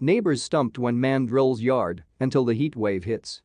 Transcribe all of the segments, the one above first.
Neighbors stumped when man drills yard until the heat wave hits.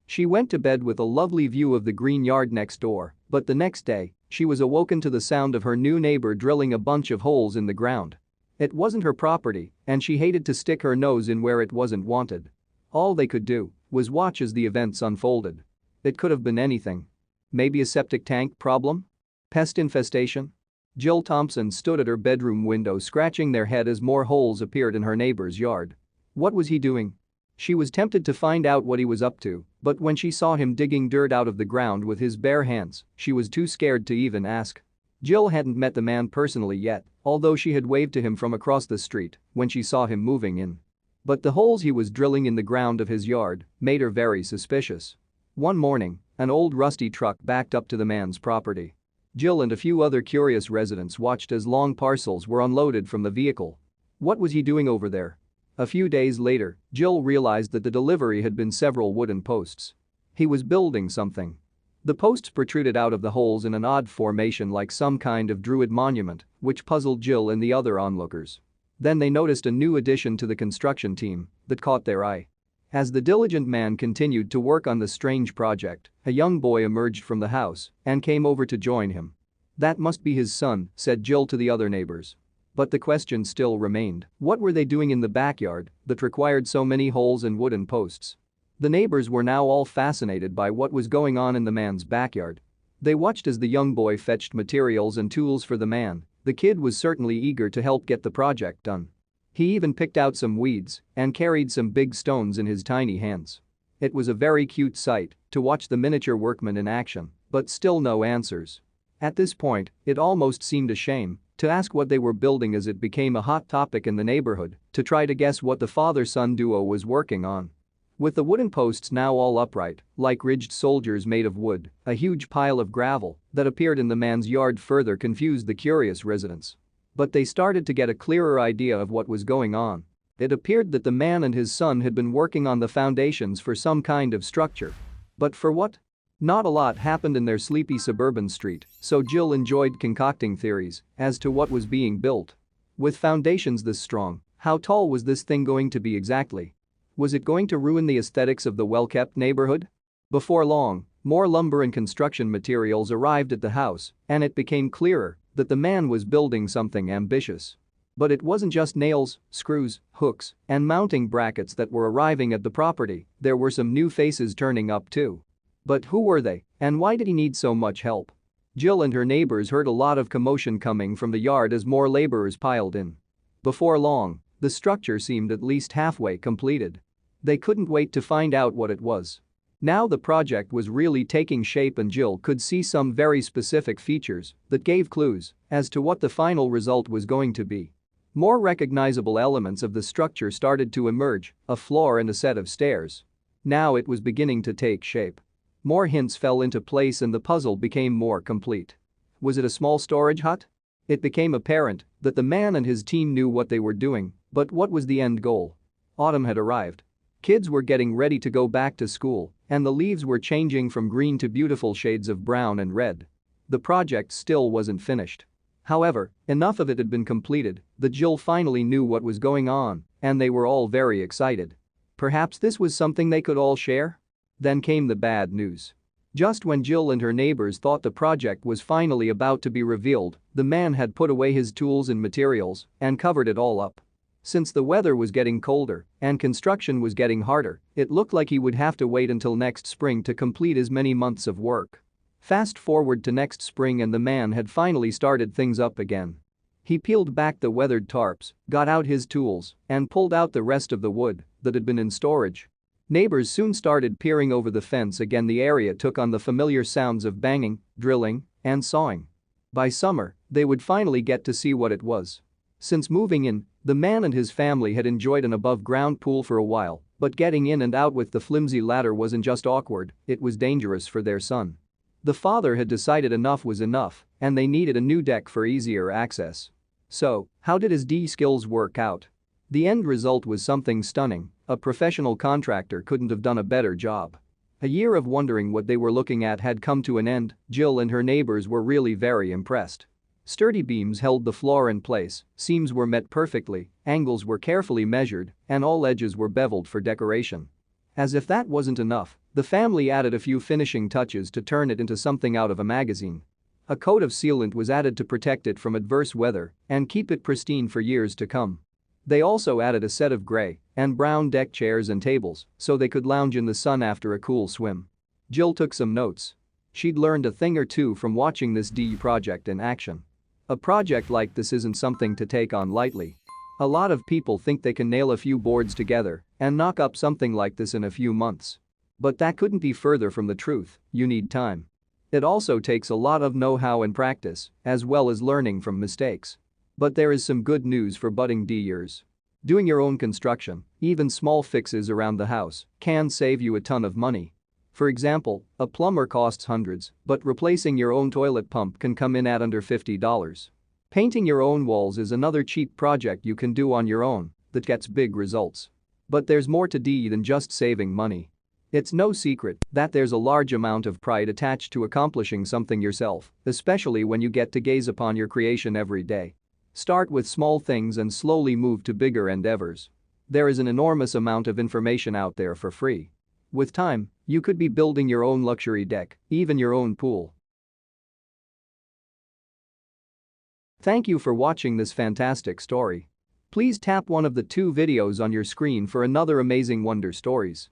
She went to bed with a lovely view of the green yard next door, but the next day, she was awoken to the sound of her new neighbor drilling a bunch of holes in the ground. It wasn't her property, and she hated to stick her nose in where it wasn't wanted. All they could do was watch as the events unfolded. It could have been anything. Maybe a septic tank problem? Pest infestation? Jill Thompson stood at her bedroom window scratching their head as more holes appeared in her neighbor's yard. What was he doing? She was tempted to find out what he was up to, but when she saw him digging dirt out of the ground with his bare hands, she was too scared to even ask. Jill hadn't met the man personally yet, although she had waved to him from across the street when she saw him moving in. But the holes he was drilling in the ground of his yard made her very suspicious. One morning, an old rusty truck backed up to the man's property. Jill and a few other curious residents watched as long parcels were unloaded from the vehicle. What was he doing over there? A few days later, Jill realized that the delivery had been several wooden posts. He was building something. The posts protruded out of the holes in an odd formation like some kind of Druid monument, which puzzled Jill and the other onlookers. Then they noticed a new addition to the construction team that caught their eye. As the diligent man continued to work on the strange project, a young boy emerged from the house and came over to join him. "That must be his son," said Jill to the other neighbors. But the question still remained, what were they doing in the backyard that required so many holes and wooden posts? The neighbors were now all fascinated by what was going on in the man's backyard. They watched as the young boy fetched materials and tools for the man. The kid was certainly eager to help get the project done. He even picked out some weeds and carried some big stones in his tiny hands. It was a very cute sight to watch the miniature workman in action, but still no answers. At this point, it almost seemed a shame to ask what they were building as it became a hot topic in the neighborhood to try to guess what the father-son duo was working on. With the wooden posts now all upright, like ridged soldiers made of wood, a huge pile of gravel that appeared in the man's yard further confused the curious residents. But they started to get a clearer idea of what was going on. It appeared that the man and his son had been working on the foundations for some kind of structure. But for what? Not a lot happened in their sleepy suburban street, so Jill enjoyed concocting theories as to what was being built. With foundations this strong, how tall was this thing going to be exactly? Was it going to ruin the aesthetics of the well-kept neighborhood? Before long, more lumber and construction materials arrived at the house, and it became clearer that the man was building something ambitious. But it wasn't just nails, screws, hooks, and mounting brackets that were arriving at the property, there were some new faces turning up too. But who were they, and why did he need so much help? Jill and her neighbors heard a lot of commotion coming from the yard as more laborers piled in. Before long, the structure seemed at least halfway completed. They couldn't wait to find out what it was. Now the project was really taking shape and Jill could see some very specific features that gave clues as to what the final result was going to be. More recognizable elements of the structure started to emerge, a floor and a set of stairs. Now it was beginning to take shape. More hints fell into place and the puzzle became more complete. Was it a small storage hut? It became apparent that the man and his team knew what they were doing, but what was the end goal? Autumn had arrived. Kids were getting ready to go back to school, and the leaves were changing from green to beautiful shades of brown and red. The project still wasn't finished. However, enough of it had been completed that Jill finally knew what was going on, and they were all very excited. Perhaps this was something they could all share? Then came the bad news. Just when Jill and her neighbors thought the project was finally about to be revealed, the man had put away his tools and materials and covered it all up. Since the weather was getting colder and construction was getting harder, it looked like he would have to wait until next spring to complete as many months of work. Fast forward to next spring and the man had finally started things up again. He peeled back the weathered tarps, got out his tools, and pulled out the rest of the wood that had been in storage. Neighbors soon started peering over the fence again. The area took on the familiar sounds of banging, drilling, and sawing. By summer, they would finally get to see what it was. Since moving in, the man and his family had enjoyed an above-ground pool for a while, but getting in and out with the flimsy ladder wasn't just awkward, it was dangerous for their son. The father had decided enough was enough, and they needed a new deck for easier access. So, how did his skills work out? The end result was something stunning. A professional contractor couldn't have done a better job. A year of wondering what they were looking at had come to an end. Jill and her neighbors were really very impressed. Sturdy beams held the floor in place, seams were met perfectly, angles were carefully measured, and all edges were beveled for decoration. As if that wasn't enough, the family added a few finishing touches to turn it into something out of a magazine. A coat of sealant was added to protect it from adverse weather and keep it pristine for years to come. They also added a set of gray and brown deck chairs and tables so they could lounge in the sun after a cool swim. Jill took some notes. She'd learned a thing or two from watching this DIY project in action. A project like this isn't something to take on lightly. A lot of people think they can nail a few boards together and knock up something like this in a few months. But that couldn't be further from the truth. You need time. It also takes a lot of know-how and practice, as well as learning from mistakes. But there is some good news for budding DIYers. Doing your own construction, even small fixes around the house, can save you a ton of money. For example, a plumber costs hundreds, but replacing your own toilet pump can come in at under $50. Painting your own walls is another cheap project you can do on your own that gets big results. But there's more to DIY than just saving money. It's no secret that there's a large amount of pride attached to accomplishing something yourself, especially when you get to gaze upon your creation every day. Start with small things and slowly move to bigger endeavors. There is an enormous amount of information out there for free. With time, you could be building your own luxury deck, even your own pool. Thank you for watching this fantastic story. Please tap one of the 2 videos on your screen for another amazing wonder stories.